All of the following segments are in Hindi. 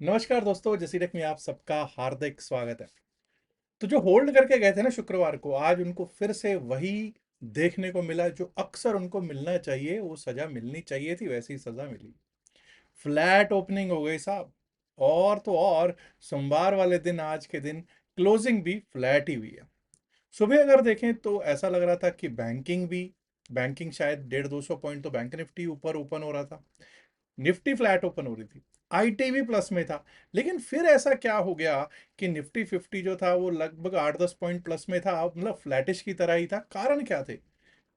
नमस्कार दोस्तों, जसीरक में आप सबका हार्दिक स्वागत है। तो जो होल्ड करके गए थे ना शुक्रवार को, आज उनको फिर से वही देखने को मिला जो अक्सर उनको मिलना चाहिए। वो सजा मिलनी चाहिए थी, वैसी ही सजा मिली। फ्लैट ओपनिंग हो गई साहब। और तो और सोमवार वाले दिन, आज के दिन क्लोजिंग भी फ्लैट ही हुई है। सुबह अगर देखें तो ऐसा लग रहा था कि बैंकिंग शायद 150-200 पॉइंट तो बैंक निफ्टी ऊपर ओपन हो रहा था। निफ्टी फ्लैट ओपन हो रही थी। आईटी भी प्लस में था। लेकिन फिर ऐसा क्या हो गया कि निफ्टी 50 जो था वो लगभग 8-10 पॉइंट प्लस में था, मतलब फ्लैटिश की तरह ही था। कारण क्या थे?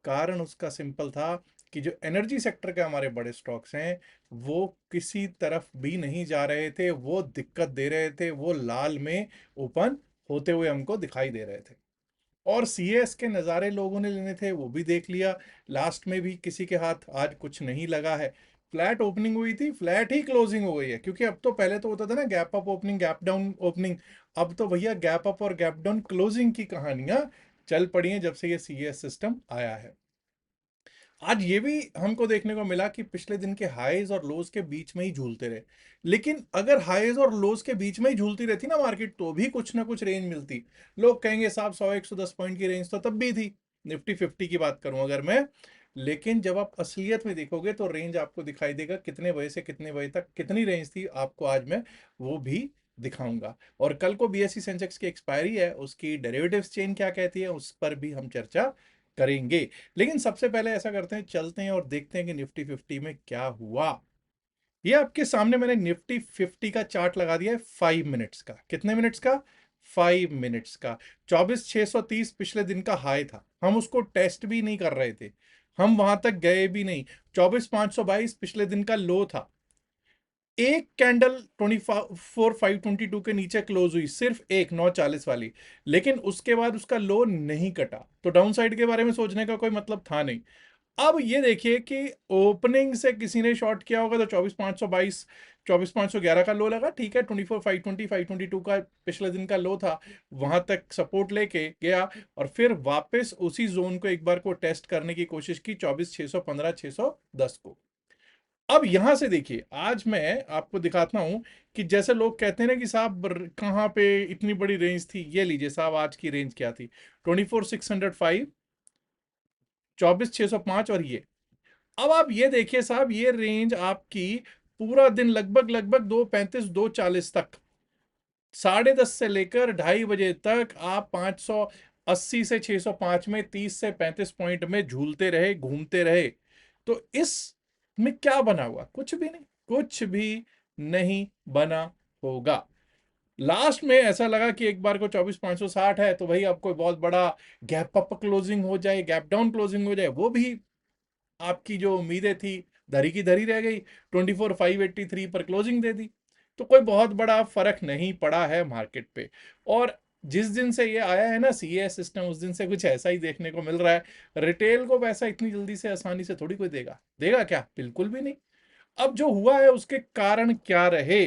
कारण उसका सिंपल था कि जो एनर्जी सेक्टर के हमारे बड़े स्टॉक्स हैं, वो किसी तरफ भी नहीं जा रहे थे। वो दिक्कत दे रहे थे, वो लाल में ओपन होते हुए हमको दिखाई दे रहे थे। और सीएस के नज़ारे लोगों ने लेने थे, वो भी देख लिया। लास्ट में भी किसी के हाथ आज कुछ नहीं लगा है। फ्लैट ओपनिंग हुई थी, फ्लैट ही क्लोजिंग हो गई है। क्योंकि अब तो, पहले तो होता था ना gap up opening, gap down opening. अब तो भैया गैप अप और गैप डाउन क्लोजिंग की कहानियां चल पड़ी हैं जब से ये सीएस सिस्टम आया है। आज ये भी हमको देखने को मिला कि पिछले दिन के हाईज और लोज के बीच में ही झूलते रहे। लेकिन अगर हाईज और लोज के बीच में ही झूलती रहती ना मार्केट, तो भी कुछ ना कुछ रेंज मिलती। लोग कहेंगे साहब 100-110 पॉइंट की रेंज तो तब भी थी, निफ्टी 50 की बात करूं अगर मैं। लेकिन जब आप असलियत में देखोगे तो रेंज आपको दिखाई देगा। कितने बजे से कितने बजे तक कितनी रेंज थी, आपको आज मैं वो भी दिखाऊंगा। और कल को बीएसई सेंसेक्स की एक्सपायरी है, उसकी डेरिवेटिव्स चेन क्या कहती है उस पर भी हम चर्चा करेंगे। लेकिन सबसे पहले ऐसा करते हैं, चलते हैं और देखते हैं कि निफ्टी 50 में क्या हुआ। ये आपके सामने मैंने निफ्टी 50 का चार्ट लगा दिया है 5 मिनट्स का। कितने मिनट्स का? 5 मिनट्स का। 24,630 पिछले दिन का हाई था, हम उसको टेस्ट भी नहीं कर रहे थे, हम वहां तक गए भी नहीं। 24,522 पिछले दिन का लो था। एक कैंडल 24,522 के नीचे क्लोज हुई, सिर्फ एक 940 वाली। लेकिन उसके बाद उसका लो नहीं कटा, तो डाउन साइड के बारे में सोचने का कोई मतलब था नहीं। अब ये देखिए कि ओपनिंग से किसी ने शॉर्ट किया होगा तो 24,522, 24,511 का लो लगा, ठीक है। 24,520, 522 का पिछले दिन का लो था, वहां तक सपोर्ट लेके गया। और फिर वापस उसी जोन को एक बार को टेस्ट करने की कोशिश की, 24,615, 610 को। अब यहां से देखिए, आज मैं आपको दिखाता हूं कि जैसे लोग कहते हैं ना कि साहब कहां पे इतनी बड़ी रेंज थी। ये लीजिए साहब, आज की रेंज क्या थी? 24,605, 24,605 और ये। अब आप ये देखिए साहब, ये रेंज आपकी पूरा दिन लगभग लगभग 2:35, 2:40 तक, 10:30 से लेकर 2:30 बजे तक आप 580 से 605 में 30 से 35 पॉइंट में झूलते रहे, घूमते रहे। तो इस में क्या बना हुआ? कुछ भी नहीं, कुछ भी नहीं बना होगा। लास्ट में ऐसा लगा कि एक बार को 24,560 है तो भाई अब कोई बहुत बड़ा गैप अप क्लोजिंग हो जाए, गैप डाउन क्लोजिंग हो जाए। वो भी आपकी जो उम्मीदें थी, धरी की धरी रह गई। 24,583 पर क्लोजिंग दे दी। तो कोई बहुत बड़ा फर्क नहीं पड़ा है मार्केट पे। और जिस दिन से ये आया है ना सीएस सिस्टम, उस दिन से कुछ ऐसा ही देखने को मिल रहा है। रिटेल को पैसा इतनी जल्दी से आसानी से थोड़ी कोई देगा, देगा क्या? बिल्कुल भी नहीं। अब जो हुआ है उसके कारण क्या रहे?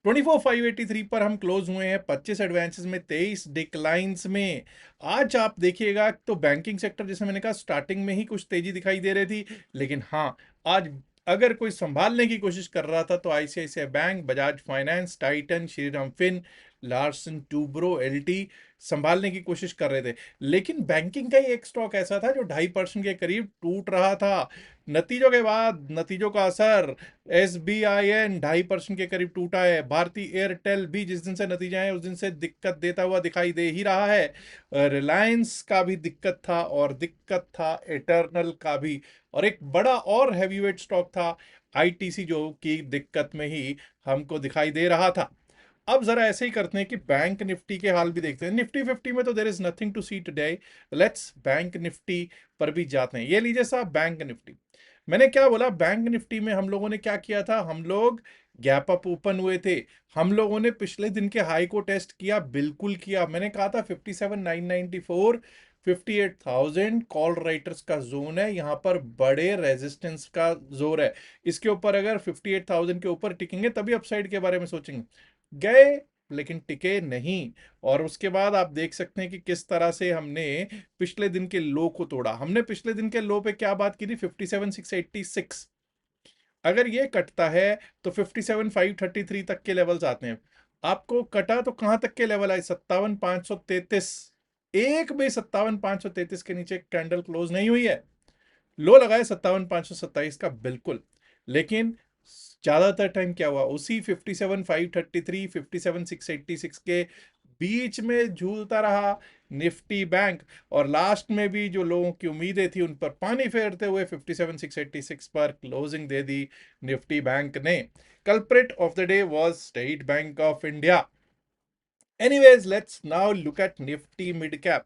24,583 पर हम क्लोज हुए हैं, 25 एडवांसेस में, 23 डिक्लाइंस में। आज आप देखिएगा तो बैंकिंग सेक्टर, जैसे मैंने कहा, स्टार्टिंग में ही कुछ तेजी दिखाई दे रही थी। लेकिन हाँ, आज अगर कोई संभालने की कोशिश कर रहा था तो ICICI Bank, Bajaj Finance, Titan, Shriram Fin, Larsen Toubro, LT संभालने की कोशिश कर रहे थे। लेकिन बैंकिंग का ही एक स्टॉक ऐसा था जो 2.5% के करीब टूट रहा था। नतीजों के बाद, नतीजों का असर, SBIN 2.5% के करीब टूटा है। भारतीय एयरटेल भी जिस दिन से नतीजे आए उस दिन से दिक्कत देता हुआ दिखाई दे ही रहा है। रिलायंस का भी दिक्कत था, और दिक्कत था एटर्नल का भी। और एक बड़ा और हैवीवेट स्टॉक था आईटीसी, जो कि दिक्कत में ही हमको दिखाई दे रहा था। अब जरा ऐसे ही करते हैं कि बैंक निफ्टी के हाल भी देखते हैं। निफ्टी 50 में तो there is nothing to see today. Let's Bank Nifty पर भी जाते हैं। ये लीजिए साहब, बैंक निफ्टी। मैंने क्या बोला? बैंक निफ्टी में हम लोगों ने क्या किया था? हम लोग गैप अप ओपन हुए थे। हम लोगों ने पिछले दिन के हाई को टेस्ट किया, बिल्कुल किया। मैंने कहा था 57,994, 58,000 कॉल राइटर्स का जोन है, यहां पर बड़े रेजिस्टेंस का जोर है। इसके ऊपर अगर 58,000 के ऊपर टिकेंगे तभी अपसाइड के बारे में सोचेंगे। गए, लेकिन टिके नहीं। और उसके बाद आप देख सकते हैं कि किस तरह से हमने पिछले दिन के लो को तोड़ा। हमने पिछले दिन के लो पे क्या बात की थी? 57,686। अगर ये कटता है तो 57,533 तक के लेवल्स आते हैं। आपको कटा तो कहां तक के लेवल आए? 57,533। एक भी 57,533 के नीचे कैंडल क्लोज नहीं हुई है। लो लगाए 57,527 का, बिल्कुल। लेकिन ज्यादातर टाइम क्या हुआ, उसी 57,533 57,686 के बीच में झूलता रहा निफ्टी बैंक। और लास्ट में भी जो लोगों की उम्मीदें थी उन पर पानी फेरते हुए 57,686 पर क्लोजिंग दे दी निफ्टी बैंक ने। Culprit of the day was state bank of India. Anyways, let's now look at Nifty mid cap.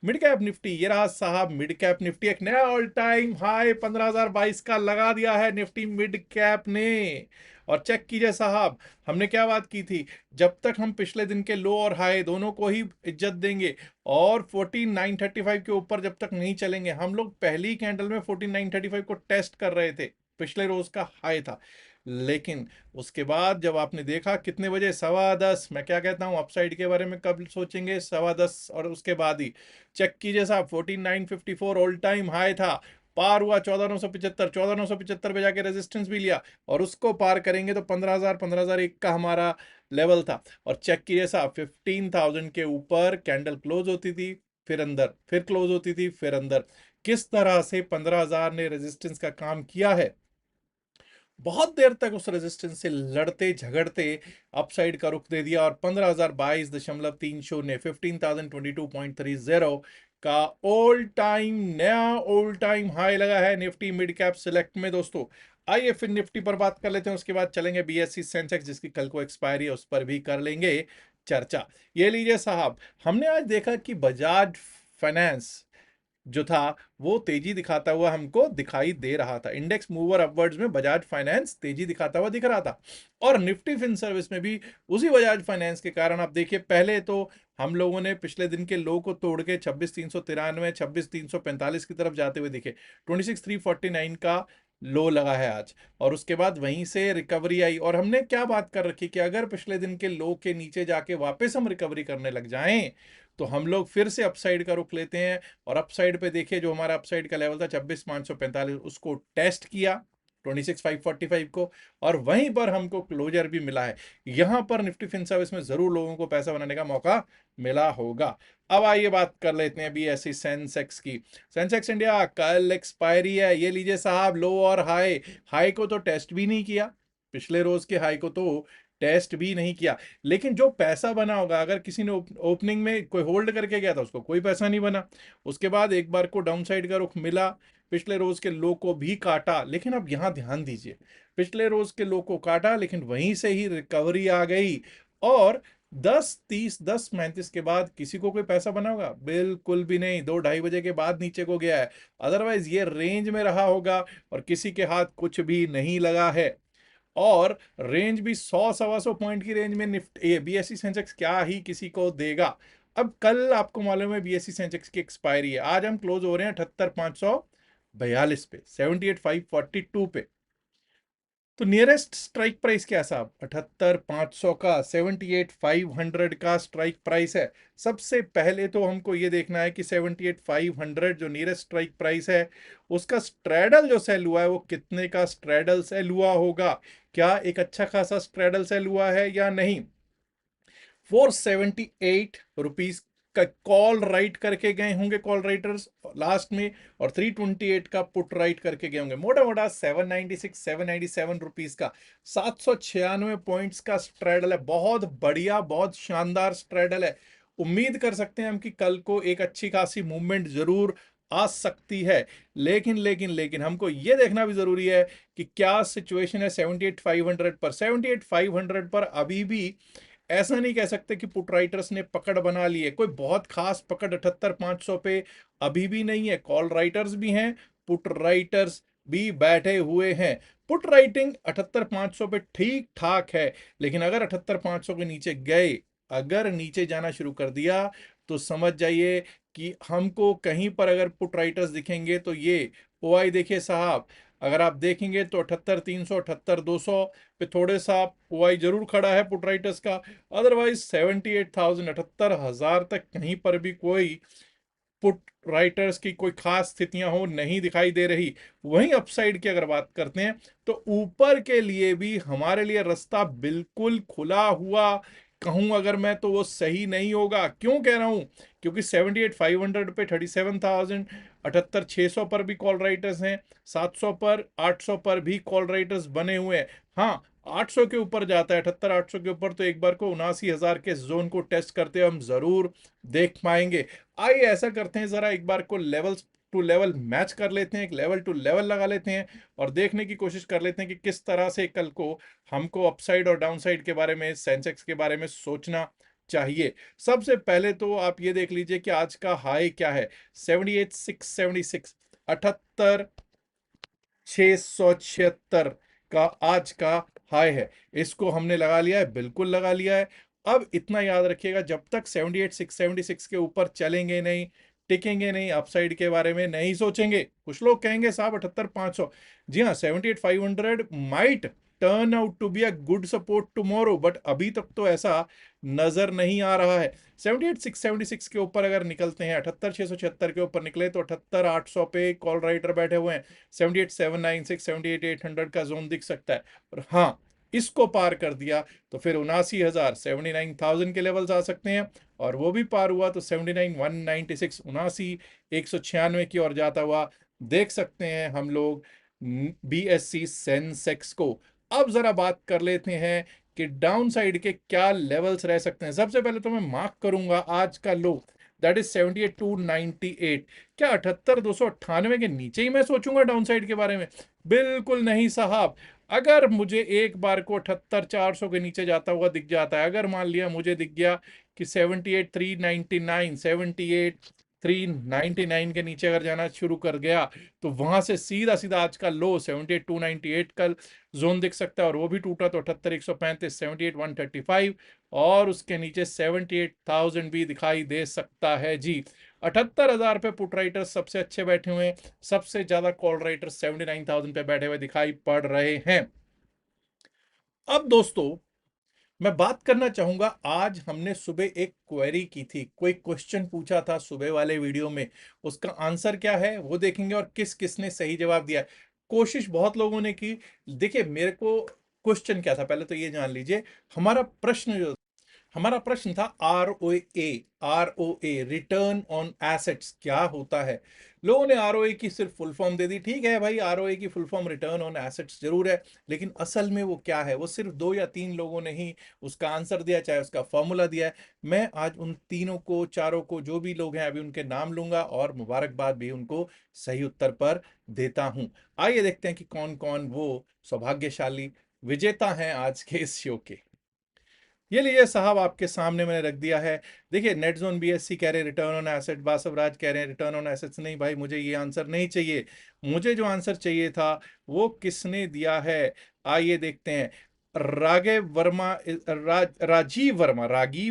Mid cap Nifty, ये रहा साहब मिड कैप निफ्टी, एक नया ऑल टाइम हाई 15,022 का लगा दिया है निफ्टी मिड कैप ने। और चेक कीजिए साहब, हमने क्या बात की थी, जब तक हम पिछले दिन के लो और हाई दोनों को ही इज्जत देंगे और 14,935 के ऊपर जब तक नहीं चलेंगे, हम लोग पहली कैंडल में 14,935 को टेस्ट कर रहे थे, पिछले रोज का हाई था। लेकिन उसके बाद जब आपने देखा कितने बजे, 10:15, मैं क्या कहता हूं अपसाइड के बारे में कब सोचेंगे, 10:15 और उसके बाद ही चेक कीजिए साहब, 14,954 ऑल टाइम हाई था, पार हुआ 14,975, 14,975 पे जाके रेजिस्टेंस भी लिया, और उसको पार करेंगे तो 15,000 15,001 का हमारा लेवल था। और चेक कीजिए साहब, 15,000 के ऊपर कैंडल क्लोज होती थी, फिर अंदर, फिर क्लोज होती थी, फिर अंदर। किस तरह से 15,000 ने रेजिस्टेंस का काम किया है। बहुत देर तक उस रेजिस्टेंस से लड़ते झगड़ते अपसाइड का रुख दे दिया, और 15,022.30 15,022.30 का ऑल टाइम नया ऑल टाइम हाई लगा है निफ्टी मिड कैप सिलेक्ट में दोस्तों। आइए फिर निफ्टी पर बात कर लेते हैं, उसके बाद चलेंगे बीएससी सेंसेक्स, जिसकी कल को एक्सपायरी है, उस पर भी कर लेंगे चर्चा। ये लीजिए साहब, हमने आज देखा कि बजाज फाइनेंस जो था वो तेजी दिखाता हुआ हमको दिखाई दे रहा था। इंडेक्स मूवर अपवर्ड्स में बजाज फाइनेंस तेजी दिखाता हुआ दिख रहा था, और निफ्टी फिन सर्विस में भी उसी बजाज फाइनेंस के कारण आप देखिए, पहले तो हम लोगों ने पिछले दिन के लो को तोड़ के 26,393 26,345 की तरफ जाते हुए दिखे, 26,349 का लो लगा है आज। और उसके बाद वहीं से रिकवरी आई, और हमने क्या बात कर रखी कि अगर पिछले दिन के लो के नीचे जाके वापस हम रिकवरी करने लग जाएं तो हम लोग फिर से अपसाइड का रुख लेते हैं। और अपसाइड पे देखिए, जो हमारा अपसाइड का लेवल था 26,545, उसको टेस्ट किया 26,545 को, और वहीं पर हमको क्लोजर भी मिला है। यहां पर निफ्टी फिन सर्विस में जरूर लोगों को पैसा बनाने का मौका मिला होगा। अब आइए बात कर लेते हैं बीएसई सेंसेक्स की। सेंसेक्स इंडिया कल एक्सपायरी है, ये लीजिए साहब, लो और हाई, हाई को तो टेस्ट भी नहीं किया, पिछले रोज के हाई को तो टेस्ट भी नहीं किया। लेकिन जो पैसा बना होगा, अगर किसी ने ओपनिंग में कोई होल्ड करके गया था, उसको कोई पैसा नहीं बना। उसके बाद एक बार को डाउन साइड का रुख मिला, पिछले रोज के लो को भी काटा, लेकिन अब यहां ध्यान दीजिए, पिछले रोज के लो को काटा लेकिन वहीं से ही रिकवरी आ गई। और 10:30 10:35 के बाद किसी को कोई पैसा बना होगा? बिल्कुल भी नहीं, 2-2:30 बजे के बाद नीचे को गया है, अदरवाइज ये रेंज में रहा होगा और किसी के हाथ कुछ भी नहीं लगा है। और रेंज भी 100 सवा 100 पॉइंट की रेंज में निफ्टी बीएससी सेंसेक्स क्या ही किसी को देगा। अब कल आपको मालूम है बीएससी सेंसेक्स की एक्सपायरी है, आज हम क्लोज हो रहे हैं 78,542 पे, 78,542 पे। तो नियरेस्ट स्ट्राइक प्राइस क्या है साहब? 78,500 का, 78,500 का स्ट्राइक प्राइस है। सबसे पहले तो हमको ये देखना है कि 78,500 जो नियरेस्ट स्ट्राइक प्राइस है, उसका स्ट्रेडल जो सेल हुआ है वो कितने का स्ट्रेडल सेल हुआ होगा, क्या एक अच्छा खासा स्ट्रेडल सेल हुआ है या नहीं। 478 रुपीज का कॉल राइट करके गए होंगे कॉल राइटर्स लास्ट में, और 328 का पुट राइट करके गए होंगे, मोटा मोटा 796 797 रुपीज का, 796 पॉइंट्स का स्ट्रेडल है। बहुत बढ़िया, बहुत शानदार स्ट्रेडल है। उम्मीद कर सकते हैं हम कि कल को एक अच्छी खासी मूवमेंट जरूर आ सकती है। लेकिन हमको यह देखना भी जरूरी है कि क्या सिचुएशन है 78,500 पर। 78,500 पर अभी भी ऐसा नहीं कह सकते कि पुट राइटर्स ने पकड़ बना ली है, कोई बहुत खास पकड़ 78,500 पे अभी भी नहीं है। कॉल राइटर्स भी हैं, पुट राइटर्स भी बैठे हुए हैं। पुट राइटिंग 78,500 पे ठीक ठाक है, लेकिन अगर 78,500 के नीचे गए, अगर नीचे जाना शुरू कर दिया, तो समझ जाइए कि हमको कहीं पर अगर पुट राइटर्स दिखेंगे तो ये ओआई देखिए साहब, अगर आप देखेंगे तो 78,300 78,200 पे थोड़े सा ओआई जरूर खड़ा है पुट राइटर्स का। अदरवाइज 78,000 78,000 तक कहीं पर भी कोई पुट राइटर्स की कोई खास स्थितियां हो, नहीं दिखाई दे रही। वहीं अपसाइड की अगर बात करते हैं तो ऊपर के लिए भी हमारे लिए रास्ता बिल्कुल खुला हुआ कहूं अगर मैं, तो वो सही नहीं होगा। क्यों कह रहा हूं? क्योंकि 78,500 पे 37,000, 78,600 पर भी कॉल राइटर्स हैं, 700 पर, 800 पर भी कॉल राइटर्स बने हुए हैं। हाँ, 800 के ऊपर जाता है, 78-800 के ऊपर, तो एक बार को 79,000 के जोन को टेस्ट करते हम जरूर देख पाएंगे। आइए ऐसा करते हैं, जरा एक बार को लेवल टू लेवल मैच कर लेते हैं, एक लेवल टू लेवल लगा लेते हैं और देखने की कोशिश कर लेते हैं कि किस तरह से कल को हमको अपसाइड और डाउनसाइड के बारे में, सेंसेक्स के बारे में सोचना चाहिए। सबसे पहले तो आप ये देख लीजिए कि आज का हाई क्या है, 78,676, 78,676 का आज का हाई है। इसको हमने लगा लिया है, बिल्कुल लगा लिया है। अब इतना याद रखिएगा, जब तक 78,676 के ऊपर चलेंगे नहीं, टिकेंगे नहीं, अपसाइड के बारे में नहीं सोचेंगे। कुछ लोग कहेंगे साहब 78,500, जी हाँ, 78,500 might turn out to be a good support tomorrow, but अभी तक तो ऐसा नजर नहीं आ रहा है। 78,676 के ऊपर अगर निकलते हैं, 78,676 के ऊपर निकले तो 78,800 पे कॉल राइटर बैठे हुए हैं। 78,796, 78,800 का जोन दिख सकता है। और हाँ, इसको पार कर दिया तो फिर 79,000, 79,000 के लेवल्स आ सकते हैं, और वो भी पार हुआ तो 79,196, 79,196 की ओर जाता हुआ देख सकते हैं हम लोग BSE सेंसेक्स को। अब जरा बात कर लेते हैं कि डाउन साइड के क्या लेवल्स रह सकते हैं। सबसे पहले तो मैं मार्क करूंगा आज का लो, दैट इज 78,298। क्या 78,298 के नीचे ही मैं सोचूंगा डाउन साइड के बारे में? बिल्कुल नहीं साहब। अगर मुझे एक बार को 78,400 के नीचे जाता हुआ दिख जाता है, अगर मान लिया मुझे दिख गया कि 78,399, 78,399 के नीचे अगर जाना शुरू कर गया, तो वहां से सीधा सीधा आज का लो 78,298 का जोन दिख सकता है, और वो भी टूटा तो 78,135, 78,135, और उसके नीचे 78,000 भी दिखाई दे सकता है जी। 78,000 पे पुट राइटर्स सबसे अच्छे बैठे हुए हैं, सबसे ज्यादा कॉल राइटर्स 79,000 पे बैठे हुए दिखाई पड़ रहे हैं। अब दोस्तों, मैं बात करना चाहूंगा, आज हमने सुबह एक क्वेरी की थी, कोई क्वेश्चन पूछा था सुबह वाले वीडियो में, उसका आंसर क्या है वो देखेंगे, और किस किसने सही जवाब दिया है। कोशिश बहुत लोगों ने की। देखिए, मेरे को क्वेश्चन क्या था पहले तो ये जान लीजिए। हमारा प्रश्न जो हमारा प्रश्न था, ROA रिटर्न ऑन एसेट्स क्या होता है। लोगों ने ROA की सिर्फ फुल फॉर्म दे दी। ठीक है भाई, ROA की full form return on assets जरूर है, लेकिन असल में वो क्या है, वो सिर्फ 2 या 3 लोगों ने ही उसका आंसर दिया, चाहे उसका फॉर्मूला दिया है। मैं आज उन तीनों को, चारों को, जो भी लोग हैं, अभी उनके नाम लूंगा और मुबारकबाद भी उनको सही उत्तर पर देता हूं। आइए देखते हैं कि कौन कौन वो सौभाग्यशाली विजेता हैं आज के इस शो के। ये लीजिए साहब, आपके सामने मैंने रख दिया है। देखिए, नेट जोन BSC कह रहे हैं रिटर्न ऑन एसेट, बासवराज कह रहे हैं रिटर्न ऑन एसेट्स। नहीं भाई, मुझे ये आंसर नहीं चाहिए। मुझे जो आंसर चाहिए था वो किसने दिया है, आइए देखते हैं। राघव वर्मा, राजीव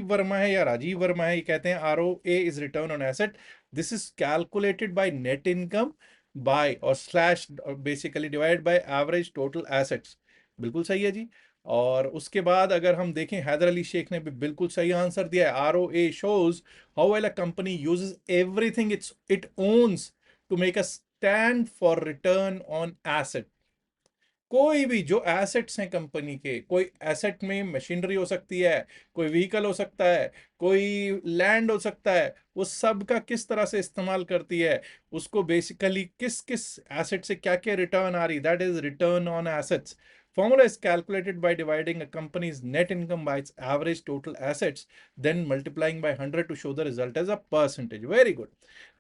वर्मा है या राजीव वर्मा है, ये कहते हैं ROA is return on asset, this is calculated by net income by और slash basically divide by average total assets. बिल्कुल सही है जी। और उसके बाद अगर हम देखें, हैदर अली शेख ने भी बिल्कुल सही आंसर दिया है। ROA shows how well a company uses everything it owns to make a stand for return on asset। कोई भी जो एसेट्स हैं कंपनी के, कोई एसेट में मशीनरी हो सकती है, कोई व्हीकल हो सकता है, कोई लैंड हो सकता है, वो सब का किस तरह से इस्तेमाल करती है, उसको बेसिकली किस किस एसेट से क्या क्या रिटर्न आ रही, that is return on assets. Formula is calculated by dividing a company's net income by its average total assets, then multiplying by 100 to show the result as a percentage. Very good।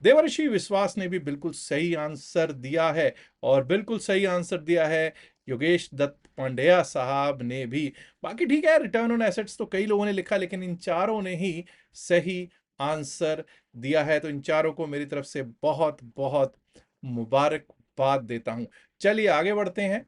देवर्षि विश्वास ने भी बिल्कुल सही आंसर दिया है, और बिल्कुल सही आंसर दिया है योगेश दत्त पांड्या साहब ने भी। बाकी ठीक है, रिटर्न ऑन एसेट्स तो कई लोगों ने लिखा, लेकिन इन चारों ने ही सही आंसर दिया है, तो इन चारों को मेरी तरफ से बहुत बहुत मुबारकबाद देता हूं। चलिए आगे बढ़ते हैं।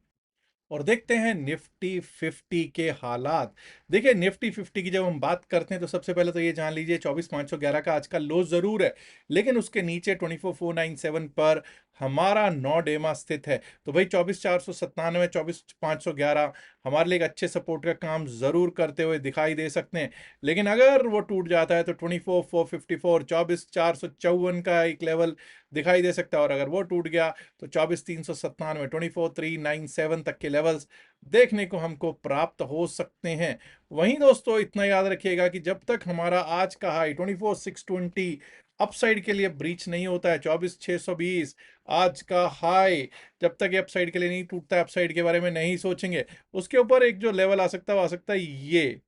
और देखते हैं निफ्टी 50 के हालात। देखिए निफ्टी 50 की जब हम बात करते हैं तो सबसे पहले तो ये जान लीजिए 24,511 का आज का लो जरूर है, लेकिन उसके नीचे 24,497 पर हमारा नॉडेमा स्थित है। तो भाई 24,497, 24,511 हमारे लिए एक अच्छे सपोर्ट का काम जरूर करते हुए दिखाई दे सकते हैं। लेकिन अगर वो टूट जाता है तो 24,454, 24,454 का एक लेवल दिखाई दे सकता है, और अगर वो टूट गया तो 24,397, 24,397 तक के लेवल्स देखने को हमको प्राप्त हो सकते हैं। वहीं दोस्तों इतना याद रखिएगा कि जब तक हमारा आज का हाई 24,620 अपसाइड के लिए ब्रीच नहीं होता है, 24,620 आज का हाई जब तक ये अपसाइड के लिए नहीं टूटता है, अपसाइड के बारे में नहीं सोचेंगे। उसके ऊपर एक जो लेवल आ सकता है वो आ सकता है ये,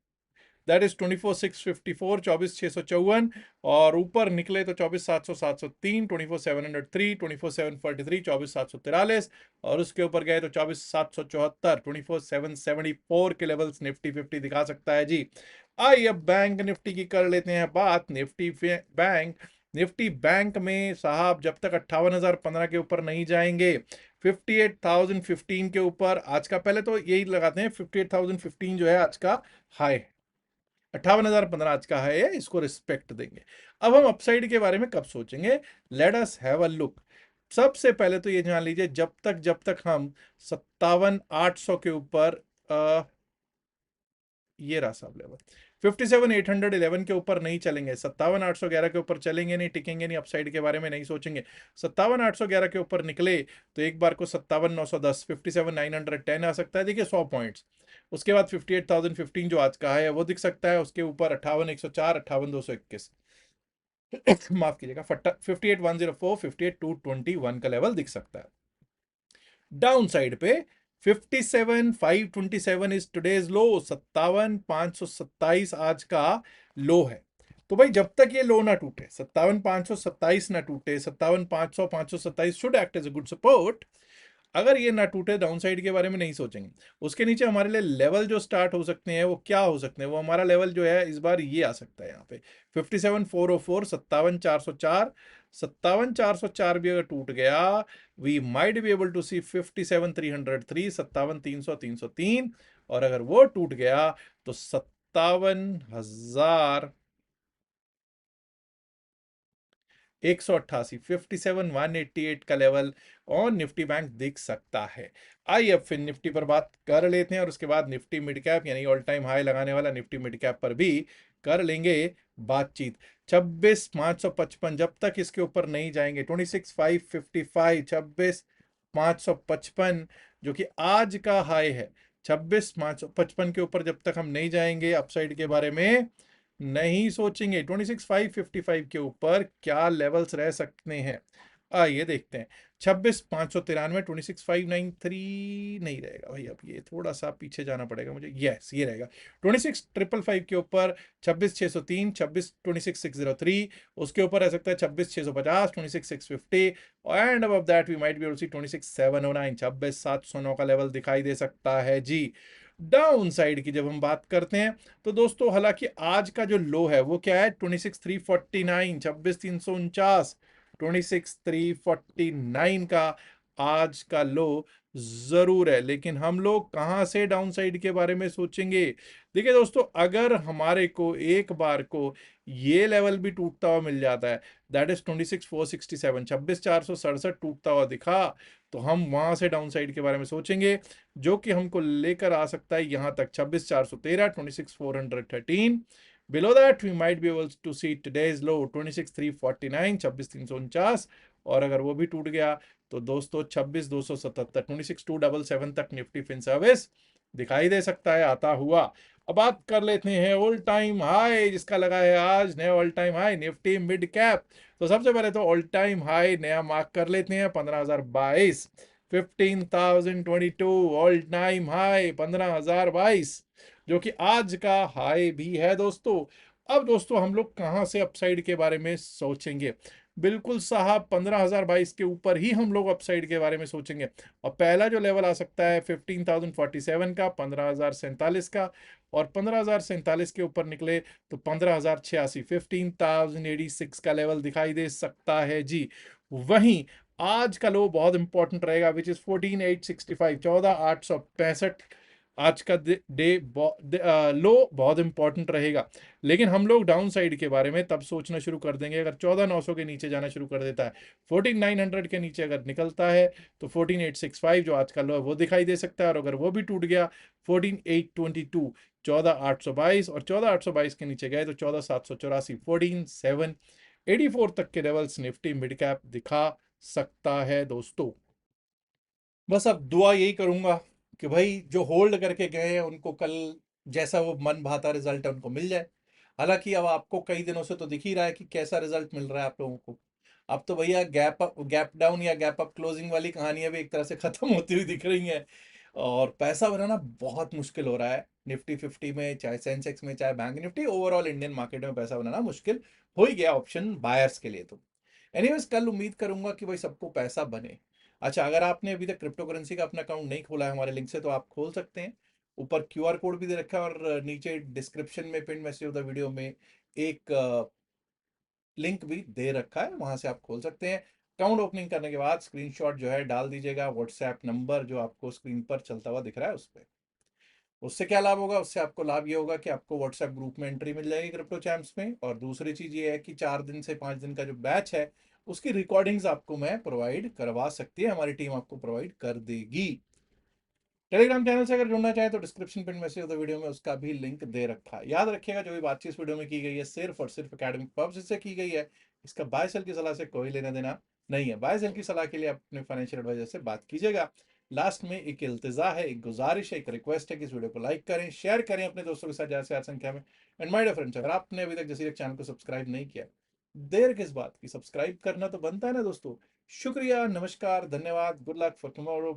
दैट इज 24,654, 24,654, और ऊपर निकले तो 24,700, 703, 24,703, 24,743, 24,743, और उसके ऊपर गए तो 24,774, 24,774 के लेवल्स निफ्टी 50 दिखा सकता है जी। आइए अब बैंक निफ्टी की कर लेते हैं बात। निफ्टी बैंक में साहब जब तक 58,015 के ऊपर नहीं जाएंगे, 58,015 के ऊपर आज का, पहले तो यही लगाते हैं 58,015 जो है आज का हाई, 58,015 आज का है, इसको रिस्पेक्ट देंगे। अब हम अपसाइड के बारे में कब सोचेंगे, let us have a look. सबसे पहले तो ये जान लीजिए जब तक हम 57,800 के ऊपर, ये रहा साहब लेवल 57,811 के ऊपर नहीं चलेंगे, 57,811 के ऊपर चलेंगे नहीं, टिकेंगे नहीं, अपसाइड के बारे में नहीं सोचेंगे। 57,811 के ऊपर निकले तो एक बार को 57,910, 57,910 आ सकता है, देखिए 100 पॉइंट्स। उसके बाद 58,015 जो आज का है वो दिख सकता है, उसके ऊपर 58,104, 58,221 माफ कीजिएगा, 58,104, 58,221 का लेवल दिख सकता है। डाउन साइड पे 57,527 इज टुडेज लो, 57,527 आज का लो है। तो भाई जब तक ये लो ना टूटे, 57,527 ना टूटे, 57,500, 527 should act as a good support. अगर ये ना टूटे, डाउन साइड के बारे में नहीं सोचेंगे। उसके नीचे हमारे लिए लेवल जो स्टार्ट हो सकते हैं वो क्या हो सकते हैं, वो हमारा लेवल जो है इस बार ये आ सकता है यहाँ पे 57,404, 57,404, 57,404 भी अगर टूट गया, we might be able to see 57,303, 57,300, 303, और अगर वो टूट गया तो 57,188, 57,188 का लेवल और निफ्टी बैंक दिख सकता है। आइए अब फिर निफ्टी पर बात कर लेते हैं, और उसके बाद निफ्टी मिड कैप यानी ऑल टाइम हाई लगाने वाला निफ्टी मिड कैप पर भी कर लेंगे बातचीत। 26,555 जब तक इसके ऊपर नहीं जाएंगे, 26,555, 26,555 जो कि आज का हाई है, 26,555 के ऊपर जब तक हम नहीं जाएंगे, अपसाइड के बारे में नहीं सोचेंगे। 26,555 के ऊपर क्या लेवल्स रह सकते हैं, आइए देखते हैं। 26,593, 26,593 नहीं रहेगा भाई, अब ये थोड़ा सा पीछे जाना पड़ेगा मुझे, यस ये रहेगा 26,555 के ऊपर। 26,603, 26,603, उसके ऊपर रह सकता है 26,650, 26,650, and above that we might be able to see 26,709, 26,709 का लेवल दिखाई दे सकता है जी। डाउन साइड की जब हम बात करते हैं तो दोस्तों हालांकि आज का जो लो है वो क्या है, 26,349, 26,349, 26,349 का आज का लो जरूर है। लेकिन हम लोग कहां से डाउन साइड के बारे में सोचेंगे, देखिए दोस्तों अगर हमारे को एक बार को ये लेवल भी टूटता हुआ मिल जाता है, दैट इज 26,467, 26,467 टूटता हुआ दिखा, तो हम वहां से डाउन साइड के बारे में सोचेंगे, जो कि हमको लेकर आ सकता है यहां तक 26,413, 26,413। Below that we might be able to see today's low 26,349, 26,349, और अगर वो भी टूट गया तो दोस्तों 26,277, 26,277 तक निफ्टी फिन सर्विस दिखाई दे सकता है आता हुआ। अब बात कर लेते हैं ऑल टाइम हाई जिसका लगा है आज नया all time high Nifty mid cap. तो सबसे पहले तो ऑल टाइम हाई नया मार्क कर लेते हैं 15,022, 15,022 ऑल टाइम हाई 15,022, जो कि आज का हाई भी है दोस्तों। अब दोस्तों हम लोग कहां से अपसाइड के बारे में सोचेंगे, बिल्कुल साहब 15,022 के ऊपर ही हम लोग अपसाइड के बारे में सोचेंगे। और पहला जो लेवल आ सकता है 15,047 का, 15,047 का, और 15,047 के ऊपर निकले तो 15,086, 15,086 का लेवल दिखाई दे सकता है जी। वहीं आज का लो बहुत इंपॉर्टेंट रहेगा, विच इज 14,865, 14,865। आज का लो बहुत इंपॉर्टेंट रहेगा। लेकिन हम लोग डाउन साइड के बारे में तब सोचना शुरू कर देंगे अगर 14,900 के नीचे जाना शुरू कर देता है। 14,900 के नीचे अगर निकलता है तो 14,865 जो आज का लो है वो दिखाई दे सकता है, और अगर वो भी टूट गया 14,822, 14,822, और 14,822 के नीचे गए तो 14,784, 14,784 तक के लेवल्स निफ्टी मिड कैप दिखा सकता है दोस्तों। बस अब दुआ यही करूंगा कि भाई जो होल्ड करके गए हैं उनको कल जैसा वो मन भाता रिजल्ट है उनको मिल जाए। हालांकि अब आपको कई दिनों से तो दिख ही रहा है कि कैसा रिजल्ट मिल रहा है आप लोगों को। अब तो भैया गैप अप गैप डाउन या गैप अप क्लोजिंग वाली कहानियां भी एक तरह से खत्म होती हुई दिख रही हैं, और पैसा बनाना बहुत मुश्किल हो रहा है। निफ्टी 50 में, चाहे सेंसेक्स में, चाहे bank Nifty, overall Indian market में पैसा बनाना मुश्किल हो ही गया ऑप्शन बायर्स के लिए तो। एनीवेज कल उम्मीद करूंगा कि भाई सबको पैसा बने। अच्छा, अगर आपने अभी तक क्रिप्टो करेंसी का अपना अकाउंट नहीं खोला है हमारे लिंक से तो आप खोल सकते हैं। ऊपर क्यूआर कोड भी दे रखा है, और नीचे डिस्क्रिप्शन में पिन मैसेज होता वीडियो में एक लिंक भी दे रखा है, वहां से आप खोल सकते हैं। अकाउंट ओपनिंग करने के बाद स्क्रीनशॉट जो है डाल दीजिएगा व्हाट्सएप नंबर जो आपको स्क्रीन पर चलता हुआ दिख रहा है उस पर। उससे क्या लाभ होगा? उससे आपको लाभ ये होगा कि आपको व्हाट्सएप ग्रुप में एंट्री मिल जाएगी क्रिप्टो चैम्प्स में, और दूसरी चीज ये है कि 4 दिन से 5 दिन का जो बैच है उसकी रिकॉर्डिंग्स आपको मैं प्रोवाइड करवा सकती है, हमारी टीम आपको प्रोवाइड कर देगी। टेलीग्राम चैनल से अगर जुड़ना चाहे तो डिस्क्रिप्शन पिन में से होता वीडियो में उसका भी लिंक दे रखा है। याद रखिएगा जो भी बातचीत इस वीडियो में की गई है सिर्फ और सिर्फ एकेडमिक पर्पस से की गई है। इसका बाय सेल की सलाह से कोई लेना देना नहीं है। बाय सेल की सलाह के लिए आप अपने फाइनेंशियल एडवाइजर से बात कीजिएगा। लास्ट में एक इल्तिजा है, एक गुजारिश है, एक रिक्वेस्ट है कि इस वीडियो को लाइक करें, शेयर करें अपने दोस्तों के साथ ज़्यादा से ज़्यादा संख्या में। एंड माय डियर फ्रेंड्स, अगर आपने अभी तक जैसे चैनल को सब्सक्राइब नहीं किया, देर किस बात की, सब्सक्राइब करना तो बनता है ना दोस्तों। शुक्रिया, नमस्कार, धन्यवाद, गुड लक फॉर टुमारो।